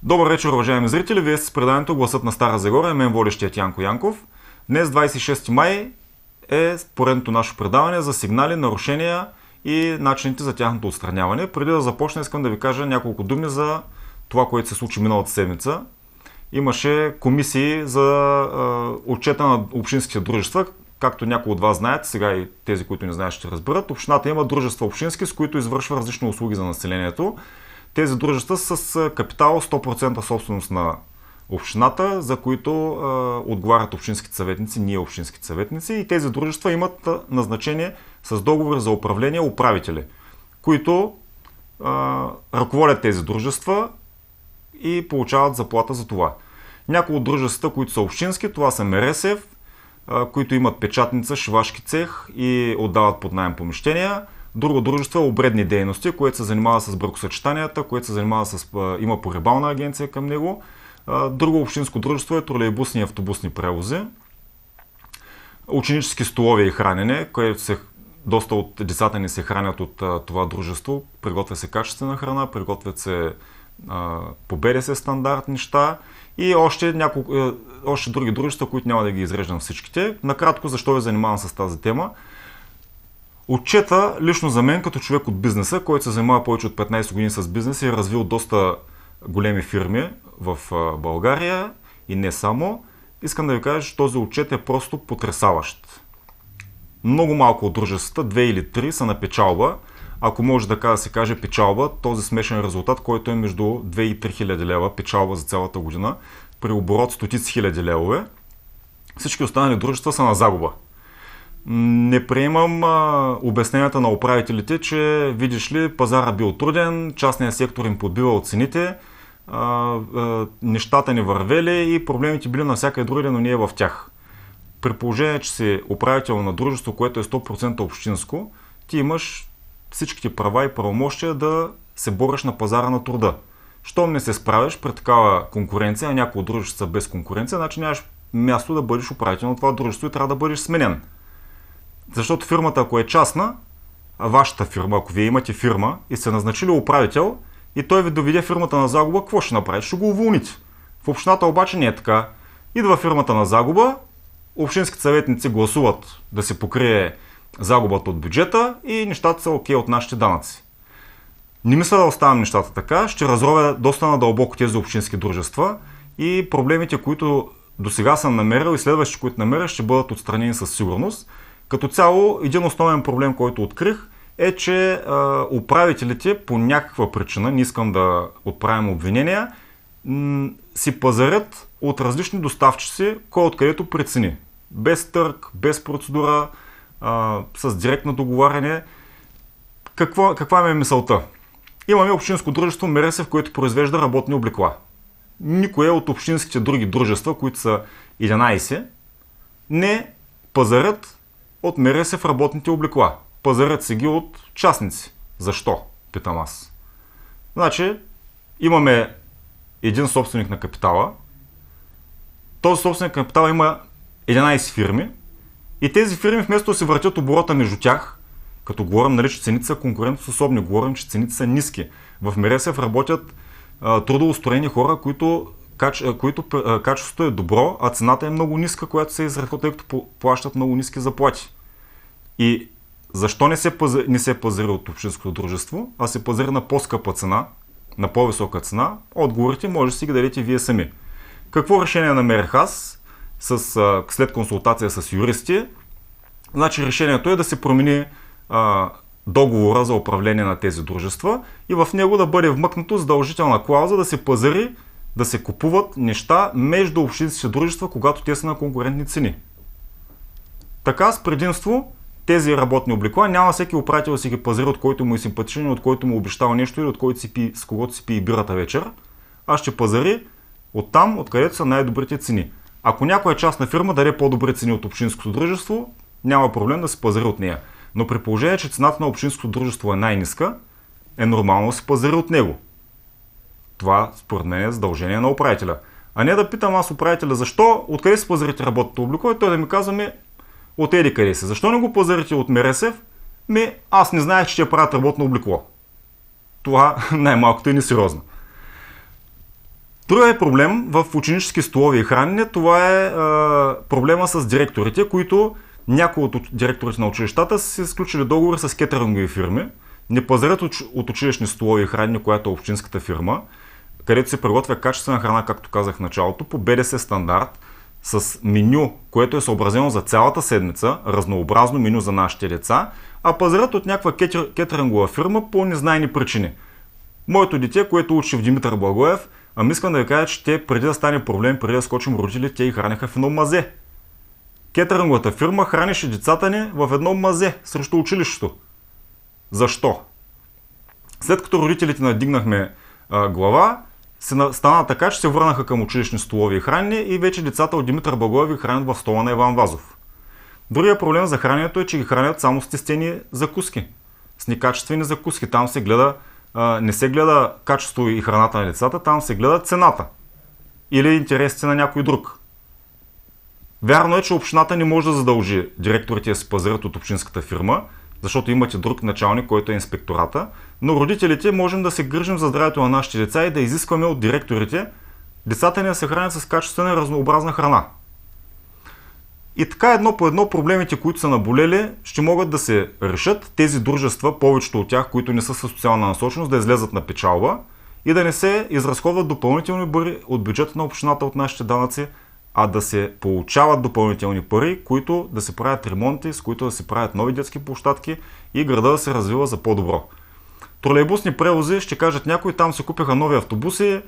Добър вечер, уважаеми зрители! Вие сте с преданието Гласът на Стара Загора, мен водещият Янко Янков. Днес, 26 май, е поредното наше предаване за сигнали, нарушения и начините за тяхното отстраняване. Преди да започна, искам да ви кажа няколко думи за това, което се случи миналата седмица. Имаше комисии за отчета на общинските дружества. Както някои от вас знаят, сега и тези, които не знаят, ще разберат. Общината има дружества общински, с които извършва различни услуги за населението. Тези дружества са с капитал 100% собственост на общината, за които отговарят общинските съветници, ние общинските съветници, и тези дружества имат назначение с договори за управление управители, които ръководят тези дружества и получават заплата за това. Някои от дружествата, които са общински, това са МРСФ, които имат печатница, шивашки цех и отдават под наем помещения. Друго дружество е обредни дейности, което се занимава с бракосъчетанията, което се занимава има погребална агенция към него. Друго общинско дружество е тролейбусни и автобусни превози. Ученически столове и хранене, което доста от децата ни се хранят от това дружество. Приготвя се качествена храна, приготвят се по БДС стандарт неща и още други дружества, които няма да ги изреждам всичките. Накратко, защо ви занимавам с тази тема? Отчета, лично за мен, като човек от бизнеса, който се занимава повече от 15 години с бизнес и е развил доста големи фирми в България и не само, искам да ви кажа, че този отчет е просто потресаващ. Много малко от дружествата, 2 или 3, са на печалба. Ако може да се каже печалба, този смешен резултат, който е между 2 и 3 хиляди лева печалба за цялата година, при оборот стотици хиляди левове, всички останали дружества са на загуба. Не приемам обясненията на управителите, че, видиш ли, пазара бил труден, частният сектор им подбивал цените, нещата не вървели и проблемите били навсякъде другаде, но не е в тях. При положение, че си управител на дружество, което е 100% общинско, ти имаш всичките права и правомощия да се бориш на пазара на труда. Щом не се справиш при такава конкуренция, а някои дружества са без конкуренция, значи нямаш място да бъдеш управител на това дружество и трябва да бъдеш сменен. Защото фирмата, ако е частна, вашата фирма, ако вие имате фирма и сте назначили управител и той ви доведе фирмата на загуба, какво ще направите? Ще го уволните. В общината обаче не е така. Идва фирмата на загуба, общинските съветници гласуват да се покрие загубата от бюджета и нещата са окей от нашите данъци. Не мисля да оставям нещата така, ще разровя доста надълбоко тези общински дружества и проблемите, които до сега съм намерил и следващите, които намеря, ще бъдат отстранени със сигурност. Като цяло, един основен проблем, който открих, е, че управителите по някаква причина, не искам да отправим обвинения, си пазарят от различни доставчици, кой откъдето прецени. Без търг, без процедура, с директно договаряне. Каква е мисълта? Имаме общинско дружество МРСФ, което произвежда работни облекла. Никое от общинските други дружества, които са 11, не пазарят от МРСФ работните облекла. Пазарят се ги от частници. Защо? Питам аз. Значи, имаме един собственик на капитала. Този собственик на капитала има 11 фирми и тези фирми вместо да се въртят оборота между тях, като говорим, нали, че цените са конкурентоспособни, говорим, че цените са ниски. В МРСФ работят трудоустроени хора, които качеството е добро, а цената е много ниска, която се изразходва, тъй като плащат много ниски заплати. И защо не се пазари от общинското дружество, а се пазари на по-скъпа цена, на по-висока цена? Отговорите може да си ги дадете вие сами. Какво решение намерих аз след консултация с юристи? Значи решението е да се промени договора за управление на тези дружества и в него да бъде вмъкнато задължителна клауза да се пазари, да се купуват неща между общинските дружества, когато те са на конкурентни цени. Така с предимство тези работни облекла няма всеки управител да си ги пазари, от който му е симпатичен, от който му обещава нещо или от който с когото си пие бирата вечер, а ще пазари от там, откъдето са най-добрите цени. Ако някоя частна фирма даде по-добри цени от общинското дружество, няма проблем да се пазари от нея. Но при положение, че цената на общинското дружество е най-ниска, е нормално да се пазари от него. Това, според мен, е задължение на управителя. А не да питам аз управителя защо, откъде се пазарите работното облекло и той да ми казва, от еди къде се. Защо не го пазарите от МРСФ? Аз не знаех, че ще правят работно облекло. Това най-малкото е несериозно. Другият проблем в ученически столове и хранене, това е проблема с директорите, които някои от директорите на училищата са сключили договори с кетерингови фирми, не пазарят от училищни столове и хранене, която е общинската фирма, където се приготвя качествена храна, както казах в началото, по БДС стандарт, с меню, което е съобразено за цялата седмица, разнообразно меню за нашите деца, а пазарят от някаква кетерингова фирма по незнайни причини. Моето дете, което учи в Димитър Благоев, искам да ви кажа, че те преди да стане проблем, преди да скочим родители, те ги храниха в едно мазе. Кетеринговата фирма хранише децата ни в едно мазе срещу училището. Защо? След като родителите надигнахме глава, стана така, че се върнаха към училищни столови и хранене и вече децата от Димитър Благоев ги хранят в стола на Иван Вазов. Другия проблем за храненето е, че ги хранят само с тестени закуски. С некачествени закуски. Там се гледа, не се гледа качество и храната на децата, там се гледа цената. Или интересите на някой друг. Вярно е, че общината не може да задължи директорите да се пазарят от общинската фирма, защото имате друг началник, който е инспектората, но родителите можем да се грижим за здравето на нашите деца и да изискваме от директорите децата ни да се хранят с качествена и разнообразна храна. И така едно по едно проблемите, които са наболели, ще могат да се решат. Тези дружества, повечето от тях, които не са със социална насоченост, да излезат на печалба и да не се изразходват допълнителни пари от бюджета на общината от нашите данъци, а да се получават допълнителни пари, които да се правят ремонти, с които да се правят нови детски площадки и града да се развива за по-добро. Тролейбусни превози, ще кажат някои, там се купиха нови автобуси,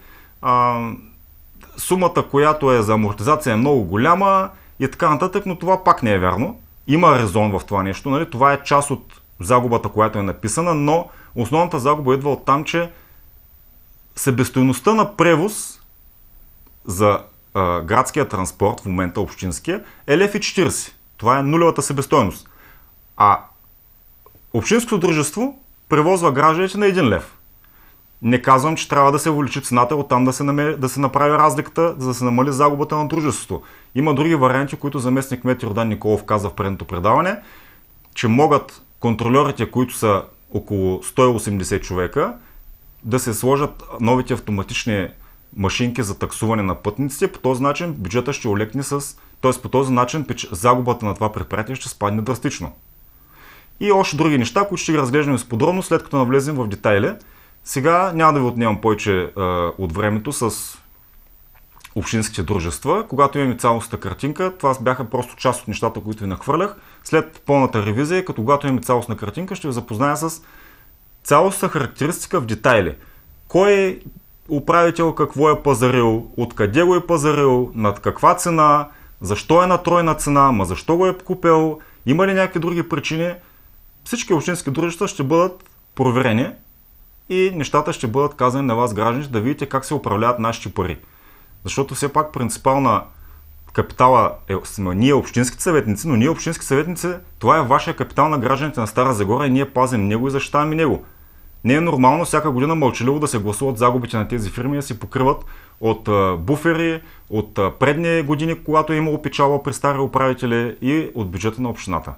сумата, която е за амортизация е много голяма и така нататък, но това пак не е вярно. Има резон в това нещо, нали? Това е част от загубата, която е написана, но основната загуба идва от там, че себестойността на превоз за градския транспорт, в момента общинския, е 1,40 лв. Това е нулевата себестойност. А общинското дружество превозва гражданите на 1 лев. Не казвам, че трябва да се увеличи цената, оттам да се направи разликата, за да се намали загубата на дружеството. Има други варианти, които заместник кмет Йордан Николов каза в предното предаване, че могат контрольорите, които са около 180 човека, да се сложат новите автоматични машинки за таксуване на пътниците. По този начин бюджета ще олекне т.е. по този начин загубата на това предприятие ще спадне драстично. И още други неща, които ще ги разглеждаме с подробно, след като навлезем в детайли. Сега няма да ви отнемам повече от времето с общинските дружества. Когато имаме цялостната картинка, това бяха просто част от нещата, които ви нахвърлях. След пълната ревизия, като когато имаме цялостна картинка, ще ви запозная с цялостна характеристика в детайли. Кой управител какво е пазарил, откъде го е пазарил, над каква цена, защо е на тройна цена, защо го е купил, има ли някакви други причини. Всички общински дружества ще бъдат проверени и нещата ще бъдат казани на вас, гражданите, да видите как се управляват нашите пари. Защото все пак принципал на капитала сме ние общинските съветници, но ние общински съветници, това е вашия капитал на гражданите на Стара Загора и ние пазим него и защитаваме него. Не е нормално всяка година мълчаливо да се гласуват загубите на тези фирми, да се покриват от буфери, от предни години, когато е имало печалба при стари управители и от бюджета на общината.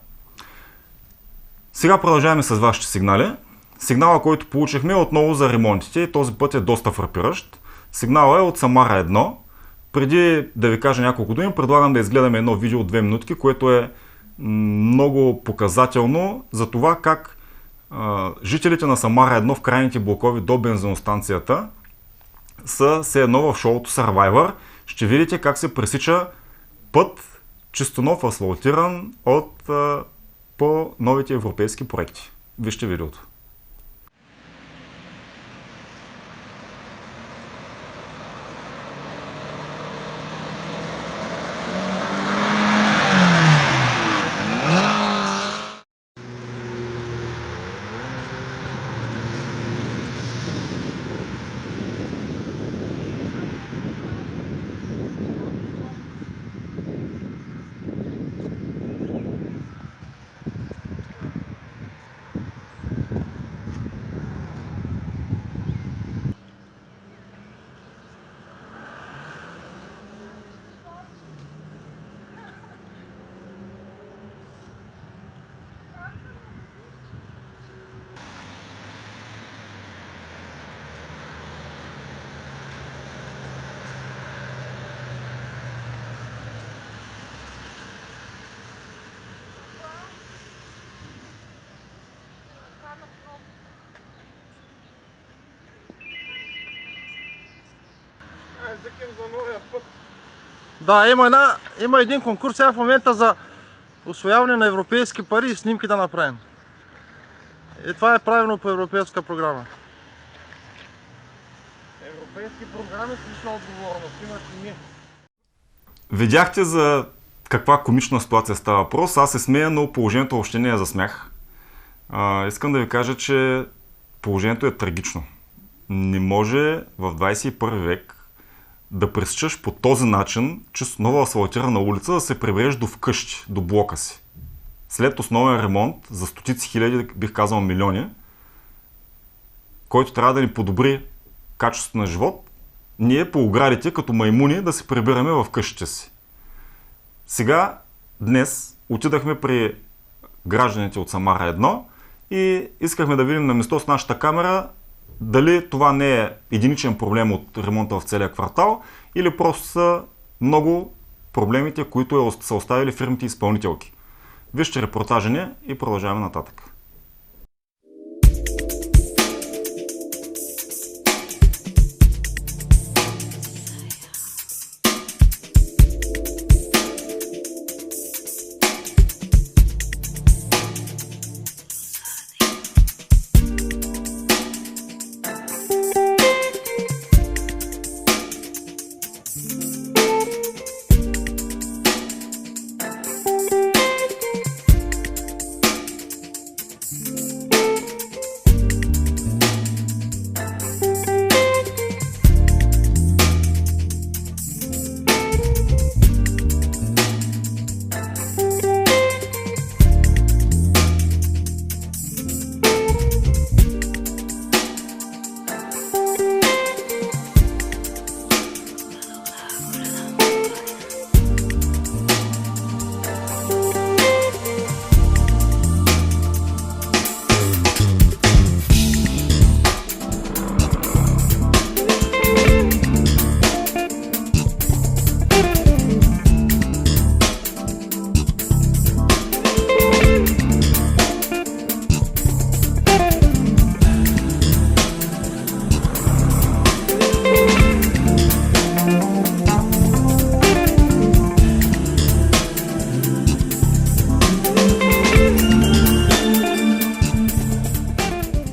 Сега продължаваме с вашите сигнали. Сигнала, който получихме е отново за ремонтите и този път е доста фрапиращ. Сигнала е от Самара 1. Преди да ви кажа няколко думи, предлагам да изгледаме едно видео от 2 минутки, което е много показателно за това как жителите на Самара 1 в крайните блокови до бензиностанцията са все едно в шоуто Survivor. Ще видите как се пресича път, чисто нов асфалтиран по новите европейски проекти. Вижте видеото. Да, има един конкурс сега в момента за усвояване на европейски пари и снимки да направим. И това е правилно по европейска програма. Европейски програми с лична отговорност имат и ние. Видяхте за каква комична ситуация става въпрос. Аз се смея, но положението въобще не е за смях. Искам да ви кажа, че положението е трагично. Не може в 21 век да пресичаш по този начин, че с нова асфалтирана улица да се прибереш до вкъщи, до блока си. След основен ремонт за стотици хиляди, бих казал милиони, който трябва да ни подобри качеството на живот, ние по оградите като маймуни да се прибираме в къщите си. Сега, днес, отидахме при гражданите от Самара 1 и искахме да видим на место с нашата камера дали това не е единичен проблем от ремонта в целия квартал или просто са много проблемите, които са оставили фирмите изпълнителки. Вижте репортажа ни и продължаваме нататък.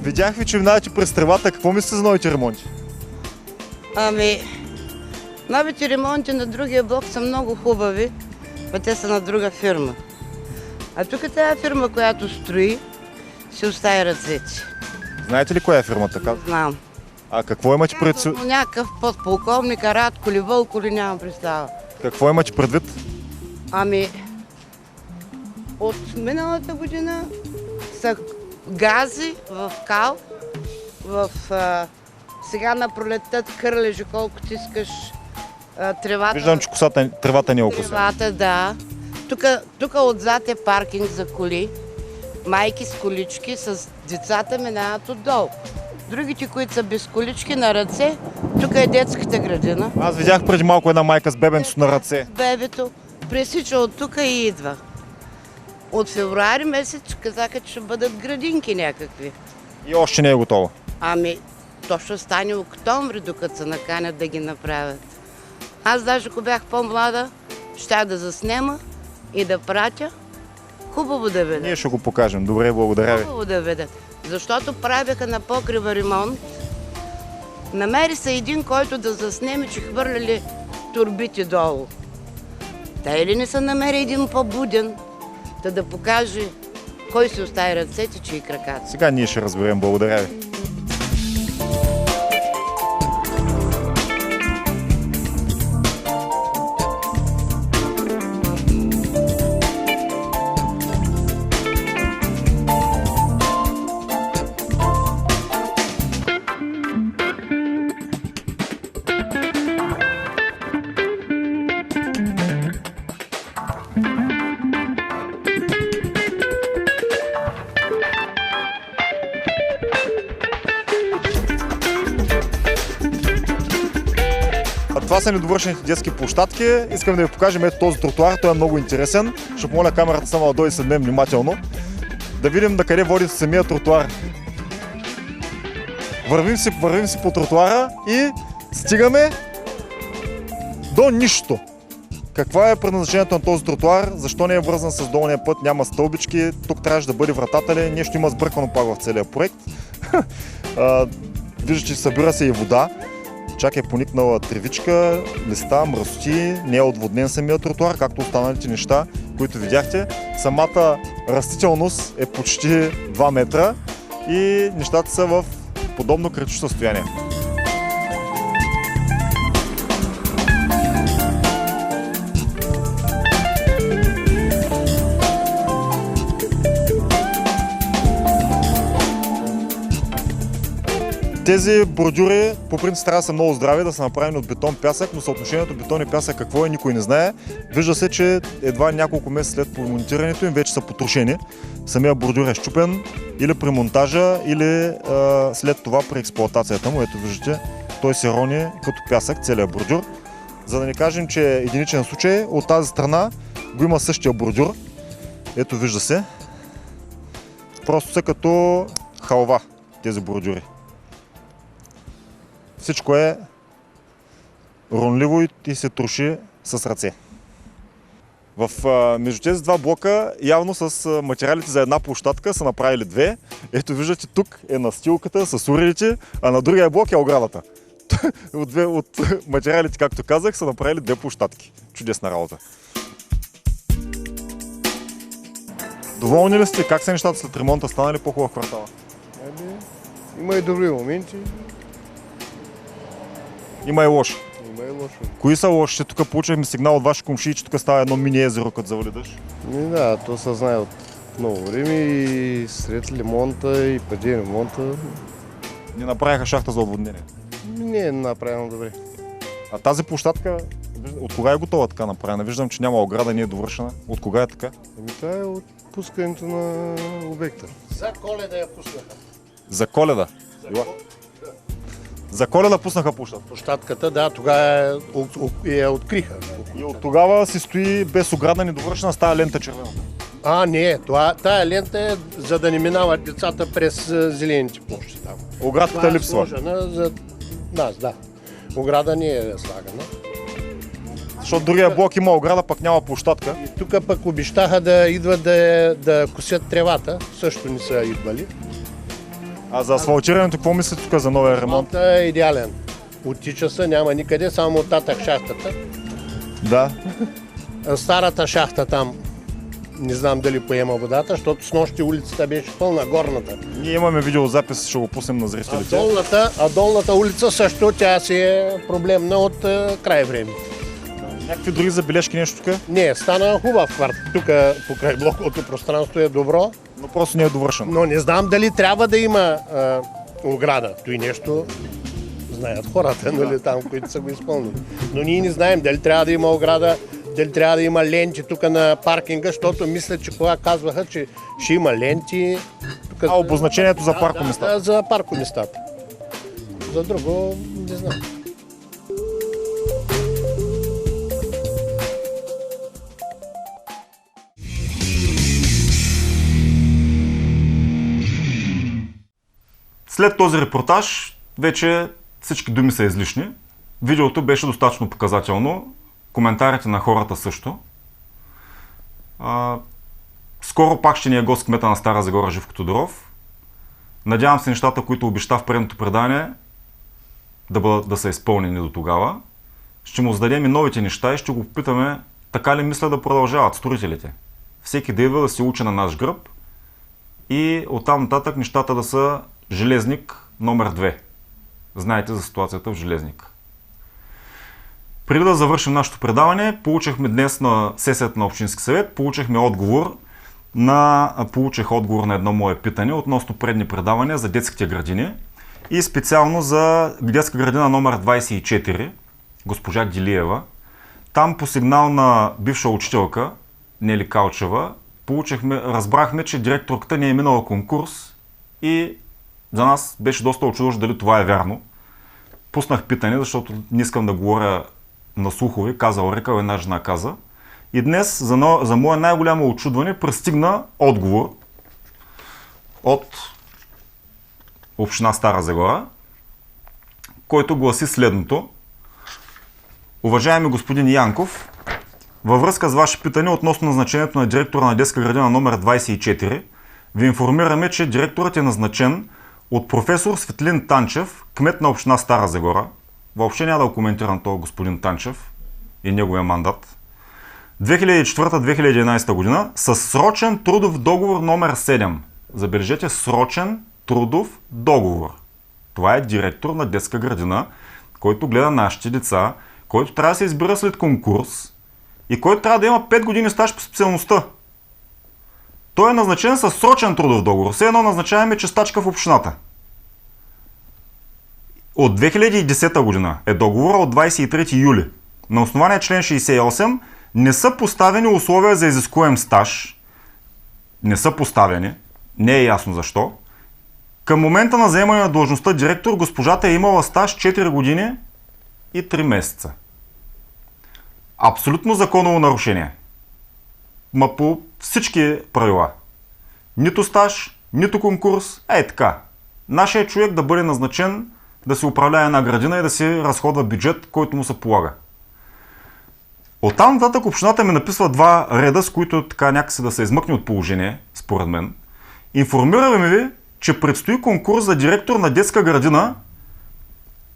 Видях ви, че минавате през тревата. Какво мислите за новите ремонти? Новите ремонти на другия блок са много хубави, но те са на друга фирма. А тук тази фирма, която строи, си остави ръцете. Знаете ли коя е фирмата? Как? Знам. А какво имате предвид? Някакъв подполковник, Радко ли, Вълко ли, нямам представа. Какво имате предвид? От миналата година са гази в кал, сега на пролетта кърлежи колкото искаш тревата. Виждам, че тревата не е окосена. Тревата, да. Тук отзад е паркинг за коли. Майки с колички с децата минават отдолу. Другите, които са без колички на ръце, тук е детската градина. Аз видях преди малко една майка с бебенцето на ръце. Бебето пресича от тук и идва. От февруари месец казаха, че ще бъдат градинки някакви. И още не е готово. То ще стане октомври, докато се наканят да ги направят. Аз даже, ако бях по-млада, щях да заснема и да пратя. Хубаво да видят. Ние ще го покажем. Добре, благодаря ви. Хубаво да видят. Защото правяха на покрива ремонт. Намери се един, който да заснеме, че хвърляли турбите долу. Та или не се намери един по-буден, да покаже кой си остави ръцете, че и краката. Сега ние ще разберем. Благодаря ви. Това са недовършените детски площадки. Искам да ви покажем ето този тротуар. Той е много интересен. Ще помоля камерата само да дойде след мен внимателно. Да видим на къде води самия тротуар. Вървим си по тротуара и стигаме до нищо. Каква е предназначението на този тротуар? Защо не е вързан с долния път? Няма стълбички. Тук трябваше да бъде вратата ли? Нещо има сбъркано пак в целия проект. Вижда, че събира се и вода. Чак е поникнала тревичка, листа, мръсоти. Не е отводнен самия тротуар, както останалите неща, които видяхте. Самата растителност е почти 2 метра и нещата са в подобно критично състояние. Тези бордюри по принцип трябва да са много здрави, да са направени от бетон пясък, но съотношението бетон и пясък какво е, никой не знае. Вижда се, че едва няколко месеца след монтирането им вече са потрошени. Самия бордюр е счупен или при монтажа, или след това при експлоатацията му. Ето виждате, той се рони като пясък, целият бордюр. За да не кажем, че е единичен случай, от тази страна го има същия бордюр. Ето вижда се. Просто са като халва тези бордюри. Всичко е ронливо и се троши с ръце. Между тези два блока явно с материалите за една площадка са направили две. Ето виждате, тук е настилката с уредите, а на другия блок е оградата. От материалите, както казах, са направили две площадки. Чудесна работа. Доволни ли сте? Как са нещата след ремонта? Стана ли по-хубав квартала? Има и добри моменти. Има и лоши. Има и лошо. Кои са лошите? Тук получихме сигнал от ваши комшии, че тук става едно мини езеро, като завали дъжд. Да, то се знае от много време и след ремонта и преди ремонта. Не направиха шахта за отводнение. Не е направено добре. А тази площадка, от кога е готова така направена? Виждам, че няма ограда, не е довършена. От кога е така? Това е от пускането на обекта. За Коледа я пуснаха. За Коледа? За Коледа пуснаха площадка. Площадката, да, тогава я откриха. И от тогава си стои без ограда, недовършена с тази лента червена. Не, тая лента е за да не минават децата през зелените площи там. Оградката липсва. Сложена за нас, да. Ограда не е слагана. Защото другия блок има ограда, пък няма площадка. И тук пък обещаха да идват да косят тревата, също не са идвали. А за асфалтирането какво мислите тук за новия ремонт? Ремонтът е идеален. Оттича се, няма никъде, само оттатък шахтата. Да. Старата шахта там, не знам дали поема водата, защото с нощи улицата беше пълна, горната. Ние имаме видеозапис, ще го пуснем на зрителите. А долната улица също, тя си е проблемна от край време. Някакви други забележки нещо тук? Не, стана хубав кварт. Тук покрай блоковото пространство е добро, Но просто не е довършено. но не знам дали трябва да има ограда. Той нещо знаят хората, нали, там, които са го изпълнили. Но ние не знаем дали трябва да има ограда, дали трябва да има ленти тук на паркинга, защото мисля, че кога казваха, че ще има ленти. Тук, Обозначението за паркоместата. Да, за паркоместата. За друго не знам. След този репортаж вече всички думи са излишни. Видеото беше достатъчно показателно. Коментарите на хората също. Скоро пак ще ни е гост кмета на Стара Загора Живко Тодоров. Надявам се нещата, които обеща в предното предание, да са изпълнени до тогава. Ще му зададем и новите неща и ще го попитаме така ли мисля да продължават строителите. Всеки да идва да се учи на наш гръб и оттам нататък нещата да са Железник номер 2. Знаете за ситуацията в Железник. Преди да завършим нашето предаване, получихме днес на сесията на Общински съвет, получих отговор на едно мое питане относно предни предавания за детските градини и специално за детска градина номер 24, госпожа Дилиева. Там по сигнал на бивша учителка Нели Калчева разбрахме, че директорката не е минала конкурс и за нас беше доста очудващо дали това е вярно. Пуснах питане, защото не искам да говоря на слухови, казал рекал, една жена каза. И днес за мое най-голямо очудване пристигна отговор от община Стара Загора, който гласи следното. Уважаеми господин Янков, във връзка с ваше питане относно назначението на директора на детска градина номер 24, ви информираме, че директорът е назначен от професор Светлин Танчев, кмет на община Стара Загора. Въобще няма да коментирам този господин Танчев и неговия мандат. 2004-2011 година с срочен трудов договор номер 7. Забележете, срочен трудов договор. Това е директор на детска градина, който гледа нашите деца, който трябва да се избира след конкурс и който трябва да има 5 години стаж по специалността. Той е назначен с срочен трудов договор. Все едно назначаваме чистачка в общината. От 2010 година е договора от 23 юли. На основание член 68 не са поставени условия за изискуем стаж. Не са поставени. Не е ясно защо. Към момента на заемане на длъжността директор госпожата е имала стаж 4 години и 3 месеца. Абсолютно законово нарушение. Ма по всички правила. Нито стаж, нито конкурс, така. Нашият човек да бъде назначен да се управлява една градина и да се разходва бюджет, който му се полага. Оттам нататък общината ми написва 2 реда, с които така някакси да се измъкне от положение, според мен. Информираме ви, че предстои конкурс за директор на детска градина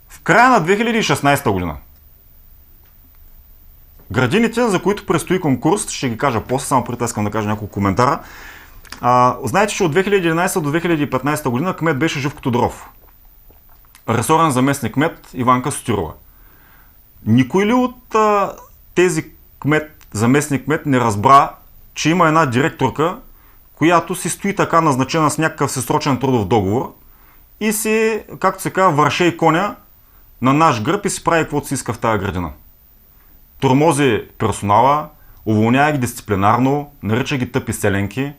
в края на 2016 година. Градините, за които предстои конкурс, ще ги кажа после, само преди искам да кажа няколко коментара. Знаете, че от 2011 до 2015 година кмет беше Живко Тодоров. Ресорен заместник кмет Иванка Сотирова. Никой ли от тези заместник кмет не разбра, че има една директорка, която си стои така назначена с някакъв срочен трудов договор и си, както се казва, върше и коня на наш гръб и си прави каквото си иска в тази градина. Тормози персонала, уволнява ги дисциплинарно, нарича ги тъпи селенки,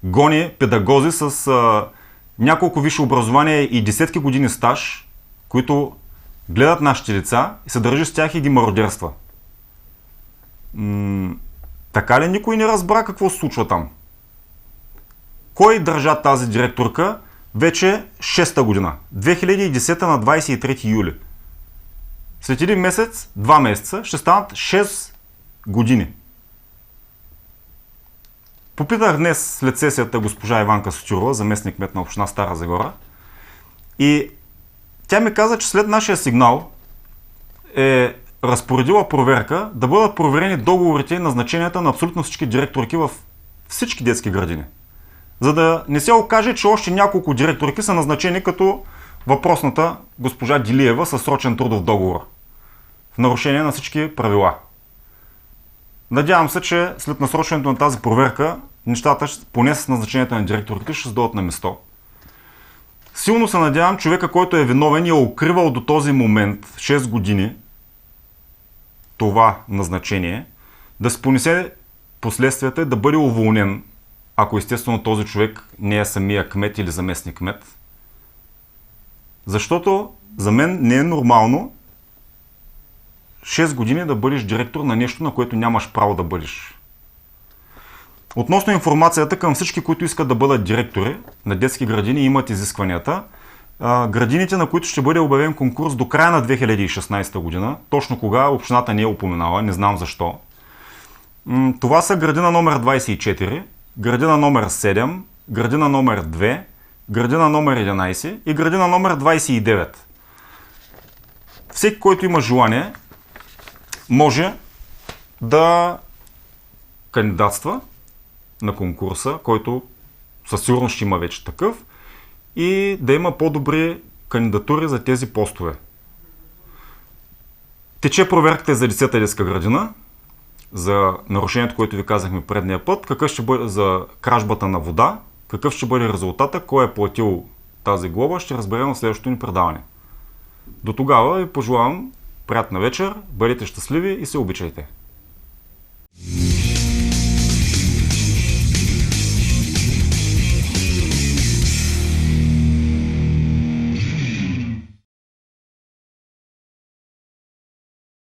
гони педагози с няколко висше образование и десетки години стаж, които гледат нашите деца и се държи с тях и ги мародерства. Така ли никой не разбра какво се случва там? Кой държа тази директорка вече 6-та година? 2010 на 23 юли. След 1 месец, 2 месеца, ще станат 6 години. Попитах днес след сесията госпожа Иванка Сотирова, заместник кмет на община Стара Загора, и тя ми каза, че след нашия сигнал е разпоредила проверка да бъдат проверени договорите и назначенията на абсолютно всички директорки в всички детски градини. За да не се окаже, че още няколко директорки са назначени като въпросната госпожа Дилиева със срочен трудов договор. В нарушение на всички правила. Надявам се, че след насрочването на тази проверка, нещата, поне с назначението на директорите, ще се дойдат на место. Силно се надявам човека, който е виновен и е укривал до този момент 6 години това назначение, да се понесе последствията и да бъде уволнен, ако естествено този човек не е самия кмет или заместник кмет. Защото за мен не е нормално 6 години да бъдеш директор на нещо, на което нямаш право да бъдеш. Относно информацията към всички, които искат да бъдат директори на детски градини, имат изискванията. Градините, на които ще бъде обявен конкурс до края на 2016 година, точно кога общината не е упоменала, не знам защо. Това са градина номер 24, градина номер 7, градина номер 2, градина номер 11 и градина номер 29. Всеки, който има желание, може да кандидатства на конкурса, който със сигурност ще има вече такъв, и да има по-добри кандидатури за тези постове. Тече проверката за 10-та детска градина, за нарушението, което ви казахме предния път, какъв ще бъде за кражбата на вода, какъв ще бъде резултата, кой е платил тази глоба, ще разберем в следващото ни предаване. До тогава ви пожелавам приятна вечер, бъдете щастливи и се обичайте!